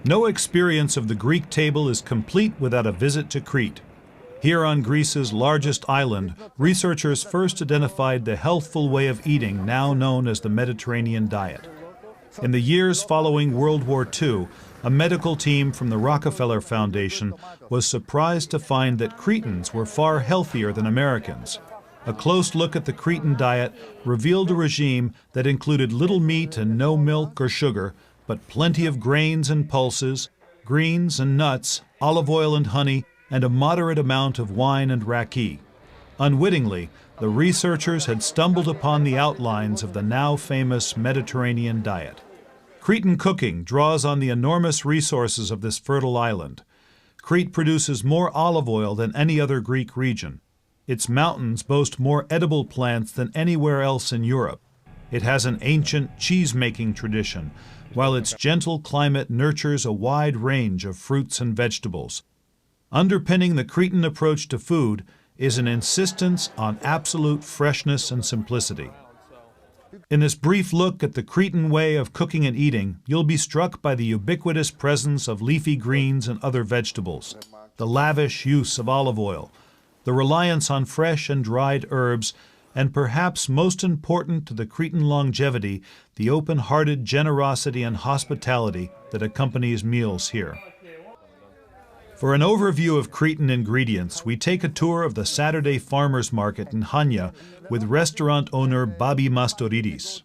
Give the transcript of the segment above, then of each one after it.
No experience of the Greek table is complete without a visit to Crete. Here on Greece's largest island, researchers first identified the healthful way of eating now known as the Mediterranean diet. In the years following World War II, a medical team from the Rockefeller Foundation was surprised to find that Cretans were far healthier than Americans. A close look at the Cretan diet revealed a regime that included little meat and no milk or sugar, but plenty of grains and pulses, greens and nuts, olive oil and honey, and a moderate amount of wine and raki. Unwittingly, the researchers had stumbled upon the outlines of the now famous Mediterranean diet. Cretan cooking draws on the enormous resources of this fertile island. Crete produces more olive oil than any other Greek region. Its mountains boast more edible plants than anywhere else in Europe. It has an ancient cheese-making tradition, while its gentle climate nurtures a wide range of fruits and vegetables. Underpinning the Cretan approach to food is an insistence on absolute freshness and simplicity. In this brief look at the Cretan way of cooking and eating, you'll be struck by the ubiquitous presence of leafy greens and other vegetables, the lavish use of olive oil, the reliance on fresh and dried herbs, and perhaps most important to the Cretan longevity, the open-hearted generosity and hospitality that accompanies meals here. For an overview of Cretan ingredients, we take a tour of the Saturday Farmers Market in Hania with restaurant owner Babi Mastoridis.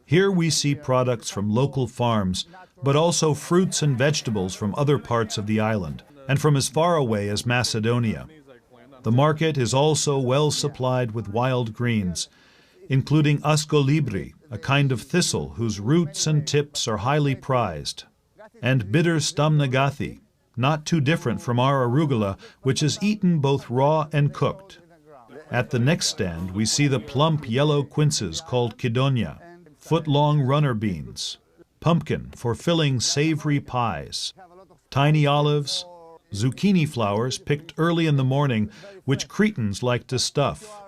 Here we see products from local farms, but also fruits and vegetables from other parts of the island, and from as far away as Macedonia. The market is also well supplied with wild greens, including ascolibri, a kind of thistle whose roots and tips are highly prized, and bitter stamnagathi, not too different from our arugula, which is eaten both raw and cooked. At the next stand, we see the plump yellow quinces called kidonia, foot-long runner beans, pumpkin for filling savory pies, tiny olives, zucchini flowers picked early in the morning, which Cretans like to stuff,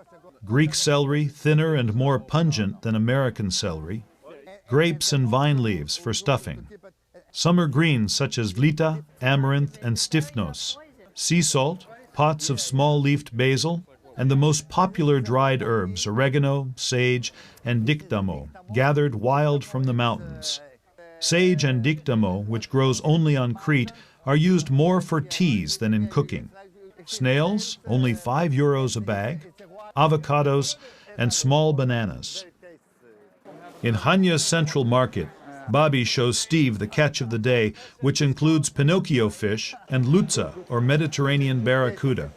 Greek celery, thinner and more pungent than American celery, grapes and vine leaves for stuffing, summer greens such as vlita, amaranth, and styphnos, sea salt, pots of small-leafed basil, and the most popular dried herbs, oregano, sage, and dictamo, gathered wild from the mountains. Sage and dictamo, which grows only on Crete, are used more for teas than in cooking. Snails, only €5 a bag, avocados, and small bananas. In Hania's central market, Babi shows Steve the catch of the day, which includes Pinocchio fish and lutza, or Mediterranean barracuda.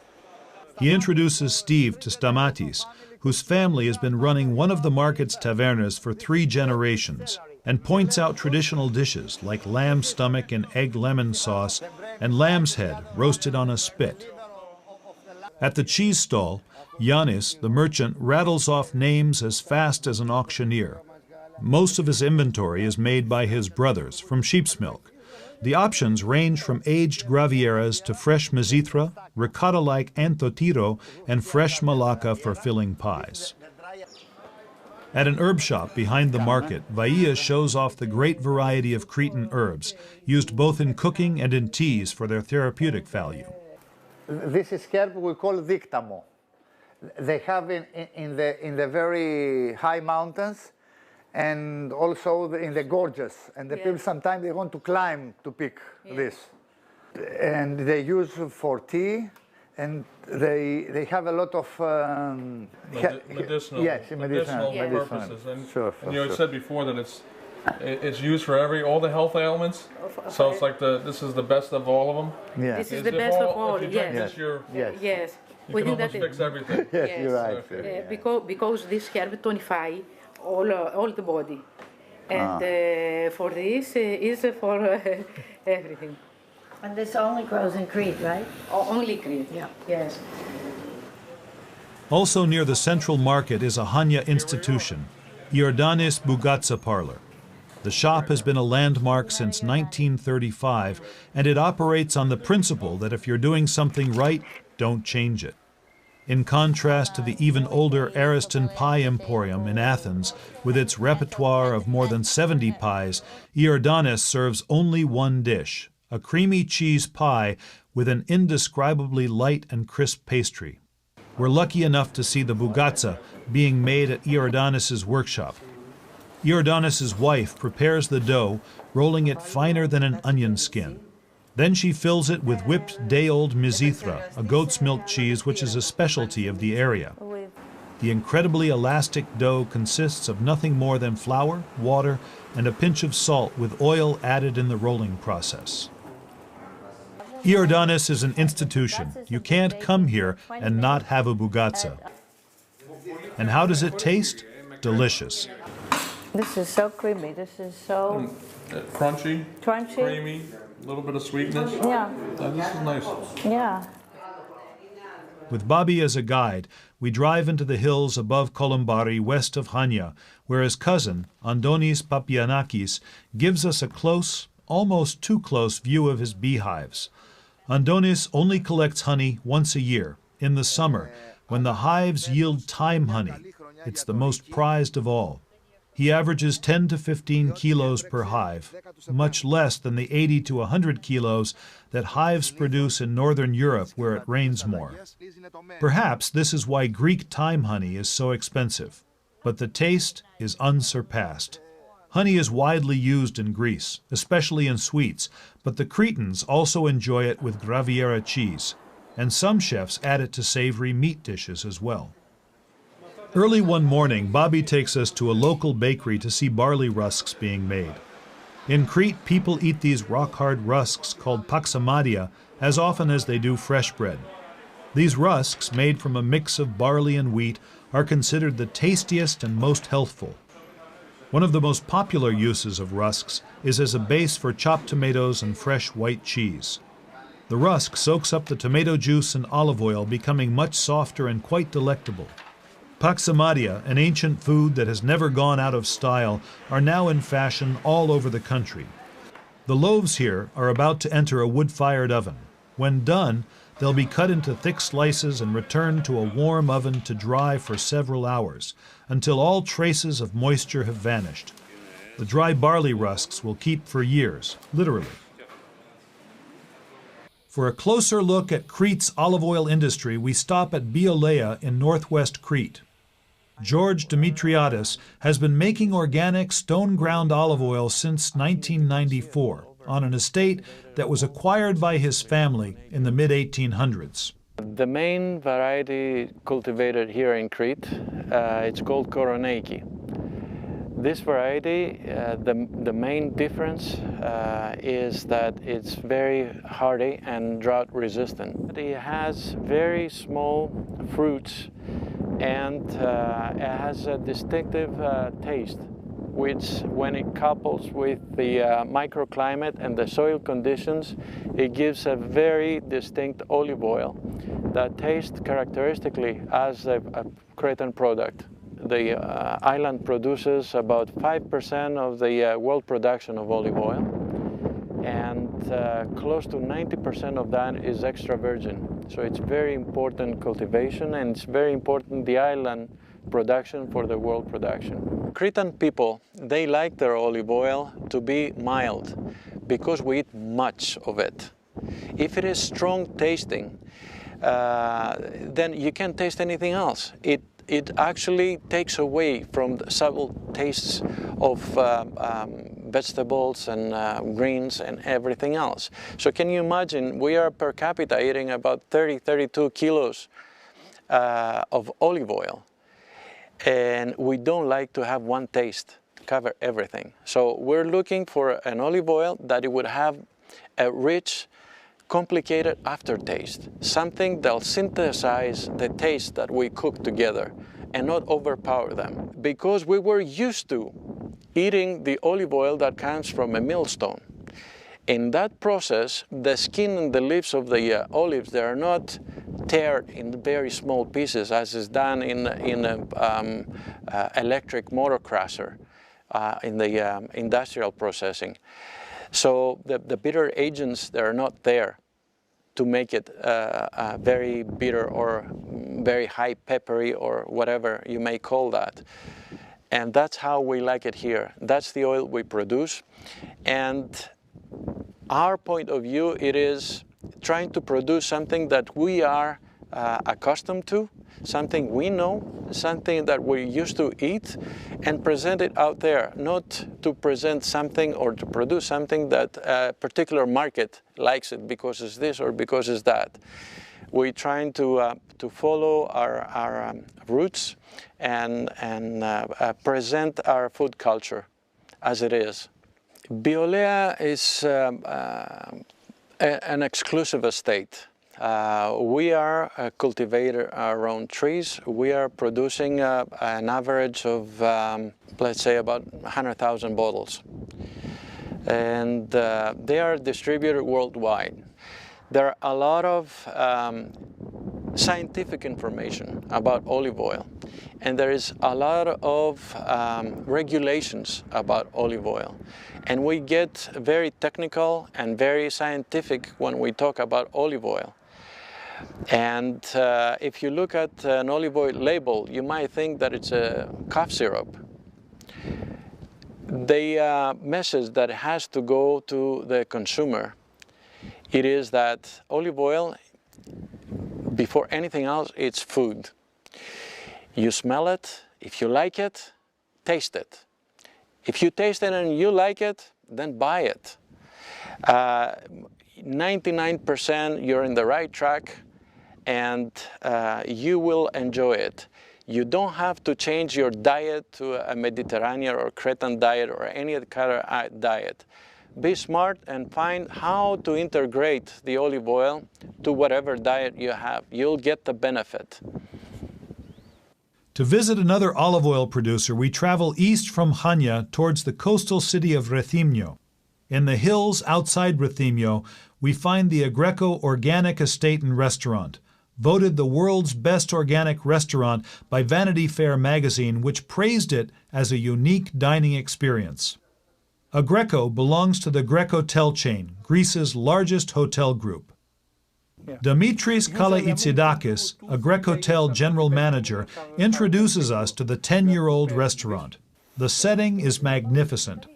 He introduces Steve to Stamatis, whose family has been running one of the market's tavernas for 3 generations, and points out traditional dishes like lamb stomach in egg lemon sauce and lamb's head roasted on a spit. At the cheese stall, Yanis, the merchant, rattles off names as fast as an auctioneer. Most of his inventory is made by his brothers from sheep's milk. The options range from aged gravieras to fresh mizithra, ricotta-like anthotiro, and fresh malaka for filling pies. At an herb shop behind the market, Vaia shows off the great variety of Cretan herbs, used both in cooking and in teas for their therapeutic value. This is herb we call dictamo. They have in the very high mountains and also in the gorges. And the people sometimes they want to climb to pick this. And they use for tea. And they have a lot of medicinal, medicinal purposes. And, sure, and you had said before that it's used for all the health ailments. So it's like this is the best of all of them. Yeah. This is the best of all. If you drink this, yes. You can almost fix everything. Yes, you're right. Okay. Because this herb tonify all the body, and for this is for everything. And this only grows in Crete, right? Only Crete, yes. Also near the central market is a Hania institution, Iordanis Bugatsa Parlor. The shop has been a landmark since 1935, and it operates on the principle that if you're doing something right, don't change it. In contrast to the even older Ariston Pie Emporium in Athens, with its repertoire of more than 70 pies, Iordanis serves only one dish, a creamy cheese pie with an indescribably light and crisp pastry. We're lucky enough to see the bougatsa being made at Iordanes' workshop. Iordanes' wife prepares the dough, rolling it finer than an onion skin. Then she fills it with whipped day-old mizithra, a goat's milk cheese which is a specialty of the area. The incredibly elastic dough consists of nothing more than flour, water, and a pinch of salt with oil added in the rolling process. Iordanes is an institution. You can't come here and not have a bougatsa. And how does it taste? Delicious. This is so creamy. This is so Crunchy, crunchy. creamy, a little bit of sweetness. Yeah, This is nice. yeah. With Bobby as a guide, we drive into the hills above Kolumbari, west of Hania, where his cousin, Andonis Papianakis, gives us a close, almost too close view of his beehives. Andonis only collects honey once a year, in the summer, when the hives yield thyme honey. It's the most prized of all. He averages 10 to 15 kilos per hive, much less than the 80 to 100 kilos that hives produce in northern Europe where it rains more. Perhaps this is why Greek thyme honey is so expensive, but the taste is unsurpassed. Honey is widely used in Greece, especially in sweets, but the Cretans also enjoy it with graviera cheese, and some chefs add it to savory meat dishes as well. Early one morning, Bobby takes us to a local bakery to see barley rusks being made. In Crete, people eat these rock-hard rusks called paxamadia as often as they do fresh bread. These rusks, made from a mix of barley and wheat, are considered the tastiest and most healthful. One of the most popular uses of rusks is as a base for chopped tomatoes and fresh white cheese. The rusk soaks up the tomato juice and olive oil, becoming much softer and quite delectable. Paxamadia, an ancient food that has never gone out of style, are now in fashion all over the country. The loaves here are about to enter a wood-fired oven. When done, they'll be cut into thick slices and returned to a warm oven to dry for several hours, until all traces of moisture have vanished. The dry barley rusks will keep for years, literally. For a closer look at Crete's olive oil industry, we stop at Biolea in northwest Crete. George Dimitriadis has been making organic stone-ground olive oil since 1994 on an estate that was acquired by his family in the mid-1800s. The main variety cultivated here in Crete, it's called Koroneiki. This variety, the main difference is that it's very hardy and drought resistant. It has very small fruits and it has a distinctive taste, which when it couples with the microclimate and the soil conditions, it gives a very distinct olive oil that tastes characteristically as a Cretan product. The island produces about 5% of the world production of olive oil, and close to 90% of that is extra virgin. So it's very important cultivation, and it's very important the island production for the world production. Cretan people, they like their olive oil to be mild because we eat much of it. If it is strong tasting, then you can't taste anything else. It actually takes away from the subtle tastes of vegetables and greens and everything else. So can you imagine, we are per capita eating about 32 kilos of olive oil, and we don't like to have one taste to cover everything. So we're looking for an olive oil that it would have a rich, complicated aftertaste, something that'll synthesize the taste that we cook together and not overpower them. Because we were used to eating the olive oil that comes from a millstone. In that process, the skin and the leaves of the olives, they are not teared in very small pieces as is done in an electric motor crusher in the industrial processing. So the bitter agents, they're not there to make it very bitter or very high peppery or whatever you may call that. And that's how we like it here. That's the oil we produce. And our point of view, it is trying to produce something that we are accustomed to, something we know, something that we used to eat, and present it out there, not to present something or to produce something that a particular market likes it because it's this or because it's that. We're trying to follow our roots and present our food culture as it is. Biolea is an exclusive estate. We are cultivating our own trees. We are producing an average of, let's say, about 100,000 bottles. And they are distributed worldwide. There are a lot of scientific information about olive oil, and there is a lot of regulations about olive oil. And we get very technical and very scientific when we talk about olive oil. And if you look at an olive oil label, you might think that it's a cough syrup. The message that has to go to the consumer, it is that olive oil, before anything else, it's food. You smell it, if you like it, taste it. If you taste it and you like it, then buy it. 99% you're in the right track, and you will enjoy it. You don't have to change your diet to a Mediterranean or Cretan diet or any other kind of diet. Be smart and find how to integrate the olive oil to whatever diet you have. You'll get the benefit. To visit another olive oil producer, we travel east from Chania towards the coastal city of Rethymno. In the hills outside Rethymno, we find the Agreco Organic Estate and Restaurant, voted the world's best organic restaurant by Vanity Fair magazine, which praised it as a unique dining experience. Agreco belongs to the Grecotel chain, Greece's largest hotel group. Dimitris Kalaitsidakis, a Grecotel general manager, introduces us to the 10-year-old restaurant. The setting is magnificent.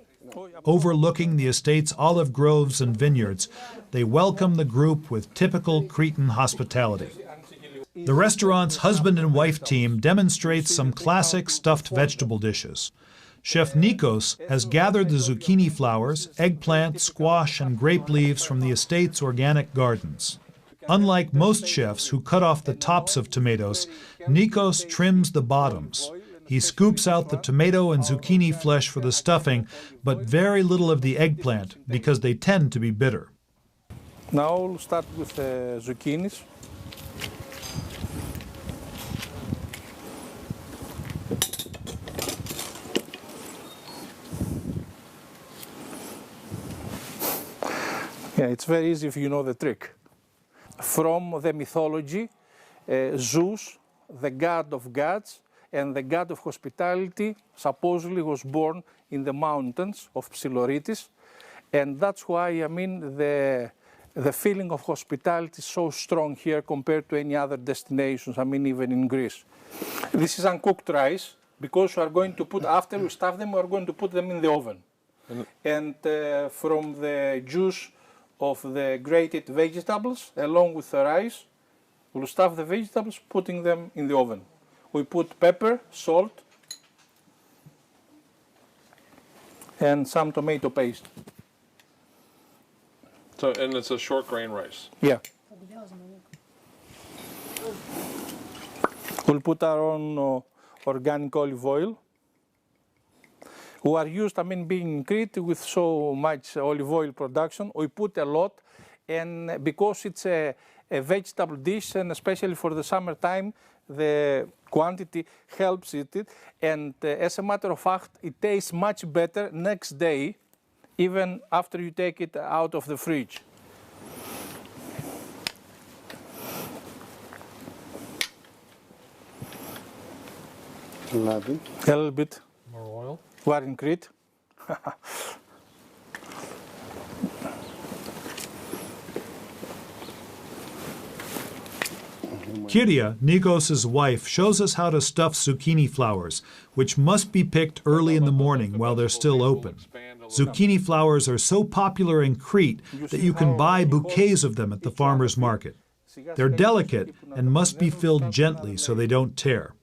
Overlooking the estate's olive groves and vineyards, they welcome the group with typical Cretan hospitality. The restaurant's husband and wife team demonstrates some classic stuffed vegetable dishes. Chef Nikos has gathered the zucchini flowers, eggplant, squash, and grape leaves from the estate's organic gardens. Unlike most chefs who cut off the tops of tomatoes, Nikos trims the bottoms. He scoops out the tomato and zucchini flesh for the stuffing, but very little of the eggplant because they tend to be bitter. Now we'll start with the zucchinis. Yeah, it's very easy if you know the trick. From the mythology, Zeus, the god of gods and the god of hospitality, supposedly was born in the mountains of Psiloritis, and that's why, I mean, the feeling of hospitality is so strong here compared to any other destinations, I mean, even in Greece. This is uncooked rice, because we are going to put, after we stuff them, we are going to put them in the oven. And from the juice of the grated vegetables, along with the rice, we'll stuff the vegetables, putting them in the oven. We put pepper, salt, and some tomato paste. So, and it's a short grain rice. Yeah. We'll put our own organic olive oil. We are used, I mean, being in Crete with so much olive oil production, we put a lot, and because it's a vegetable dish, and especially for the summertime, the quantity helps it, and as a matter of fact, it tastes much better next day, even after you take it out of the fridge. A little bit. More oil. We are in Crete. Kyria, Nikos' wife, shows us how to stuff zucchini flowers, which must be picked early in the morning while they're still open. Zucchini flowers are so popular in Crete that you can buy bouquets of them at the farmer's market. They're delicate and must be filled gently so they don't tear.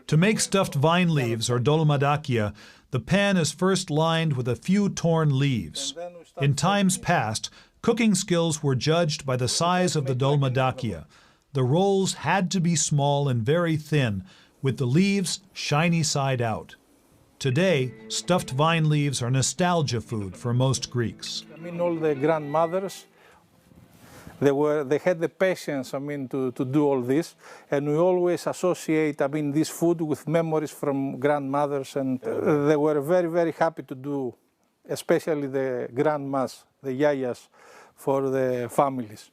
To make stuffed vine leaves or dolmadakia, the pan is first lined with a few torn leaves. In times past, cooking skills were judged by the size of the dolmadakia. The rolls had to be small and very thin, with the leaves shiny side out. Today, stuffed vine leaves are nostalgia food for most Greeks. I mean, all the grandmothers, they had the patience, I mean, to do all this, and we always associate, I mean, this food with memories from grandmothers, and they were very, very happy to do, especially the grandmas, the yayas, for the families.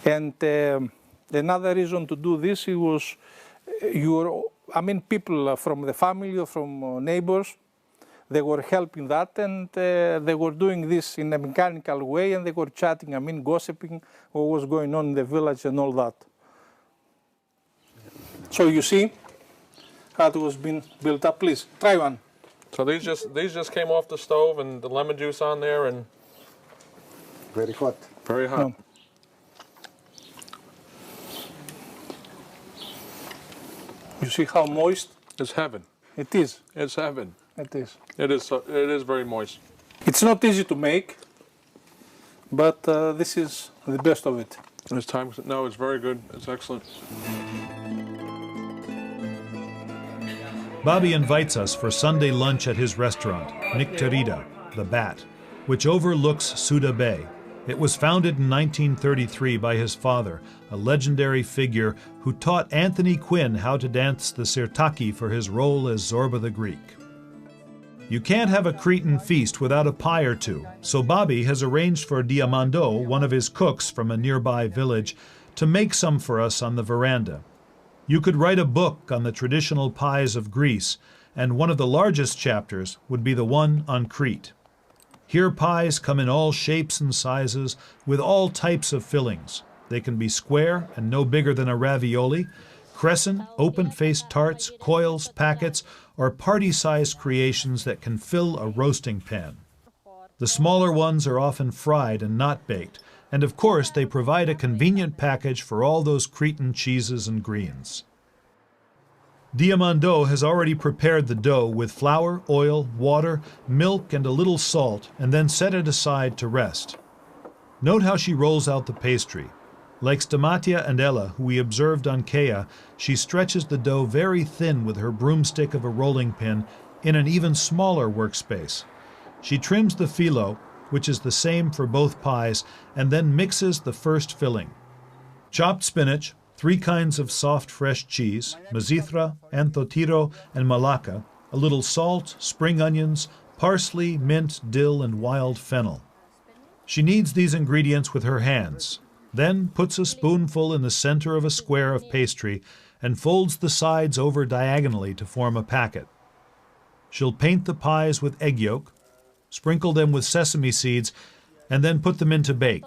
And another reason to do this, it was people from the family or from neighbors, they were helping that, and they were doing this in a mechanical way, and they were chatting, I mean, gossiping what was going on in the village and all that. So you see how it was being built up. Please, try one. So these just came off the stove, and the lemon juice on there, and Very hot. very hot. You see how moist It's heaven. it is. It's heaven. It is. It is very moist. It's not easy to make, but this is the best of it. It's time. No, it's very good. It's excellent. Bobby invites us for Sunday lunch at his restaurant, Nicterida, the Bat, which overlooks Suda Bay. It was founded in 1933 by his father, a legendary figure who taught Anthony Quinn how to dance the sirtaki for his role as Zorba the Greek. You can't have a Cretan feast without a pie or two, so Bobby has arranged for Diamando, one of his cooks from a nearby village, to make some for us on the veranda. You could write a book on the traditional pies of Greece, and one of the largest chapters would be the one on Crete. Here pies come in all shapes and sizes, with all types of fillings. They can be square and no bigger than a ravioli, crescent, open-faced tarts, coils, packets, or party-sized creations that can fill a roasting pan. The smaller ones are often fried and not baked, and of course they provide a convenient package for all those Cretan cheeses and greens. Diamando has already prepared the dough with flour, oil, water, milk, and a little salt, and then set it aside to rest. Note how she rolls out the pastry. Like Stamatia and Ella, who we observed on Kea, she stretches the dough very thin with her broomstick of a rolling pin in an even smaller workspace. She trims the filo, which is the same for both pies, and then mixes the first filling. Chopped spinach, 3 kinds of soft fresh cheese, mazithra, anthotiro, and malacca, a little salt, spring onions, parsley, mint, dill, and wild fennel. She kneads these ingredients with her hands, then puts a spoonful in the center of a square of pastry and folds the sides over diagonally to form a packet. She'll paint the pies with egg yolk, sprinkle them with sesame seeds, and then put them in to bake.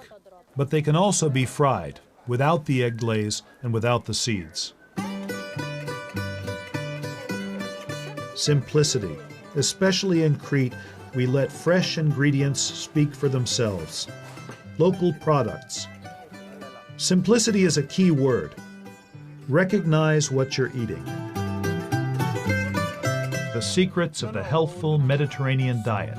But they can also be fried, without the egg glaze and without the seeds. Simplicity. Especially in Crete, we let fresh ingredients speak for themselves. Local products. Simplicity is a key word. Recognize what you're eating. The secrets of the healthful Mediterranean diet.